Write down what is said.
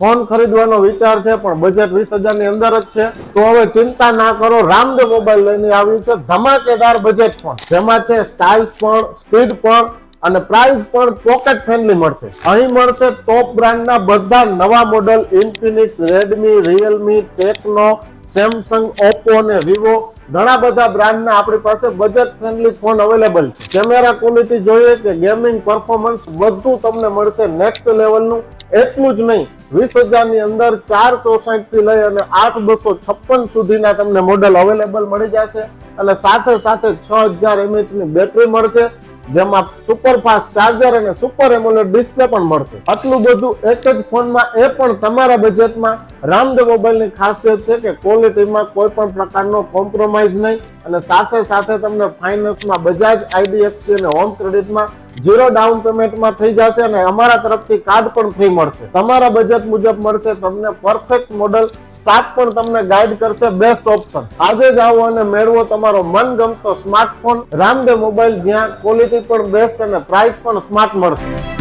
Phone ખરીદવાનો વિચાર છે પણ બજેટ 20,000 ની અંદર જ છે તો હવે ચિંતા ના કરો, રામદેવ મોબાઈલ લઈને આવ્યું છે ધમાકેદાર બજેટ ફોન, જેમાં છે સ્ટાઇલ્સ પણ, સ્પીડ પણ અને પ્રાઇસ પણ પોકેટ ફ્રેન્ડલી મળશે. અહીં મળશે ટોપ બ્રાન્ડના બધા નવા model Infinix, Redmi, Realme, techno, Samsung, Oppo અને વિવો ઘણા બધા બ્રાન્ડના આપણી પાસે બજેટ ફ્રેન્ડલી ફોન અવેલેબલ છે. કેમેરા ક્વોલિટી જોઈએ કે ગેમિંગ પરફોર્મન્સ બધું તમને મળશે નેક્સ્ટ લેવલનું. એટલું જ નહીં, 20,000 ની અંદર 464 થી લઈ અને 8,256 સુધીના તમને મોડેલ અવેલેબલ મળી જશે અને સાથે સાથે 6000 mAh ની બેટરી મળશે, જેમાં સુપર ફાસ્ટ ચાર્જર અને સુપર એમોલેડ ડિસ્પ્લે પણ મળશે. આટલું બધું એક જ ફોનમાં, એ પણ તમારા બજેટમાં. રામદેવ મોબાઈલની ખાસિયત છે કે ક્વોલિટીમાં કોઈ પણ પ્રકારનો કોમ્પ્રોમાઇઝ નહીં અને સાથે સાથે તમને ફાઇનાન્સમાં બજાજ, IDFC અને હોમ ક્રેડિટમાં 0 ડાઉન પેમેન્ટમાં થઈ જશે અને અમારા તરફથી કાર્ડ પણ ફ્રી મળશે. તમારા બજેટ મુજબ મળશે તમને પરફેક્ટ મોડલ. સ્ટાફ પણ તમને ગાઈડ કરશે બેસ્ટ ઓપ્શન. આજે જ આવો અને મેળવો તમારો મનગમતો સ્માર્ટફોન રામદેવ મોબાઈલ, જ્યાં ક્વોલિટી પણ બેસ્ટ અને પ્રાઇસ પણ સ્માર્ટ મળશે.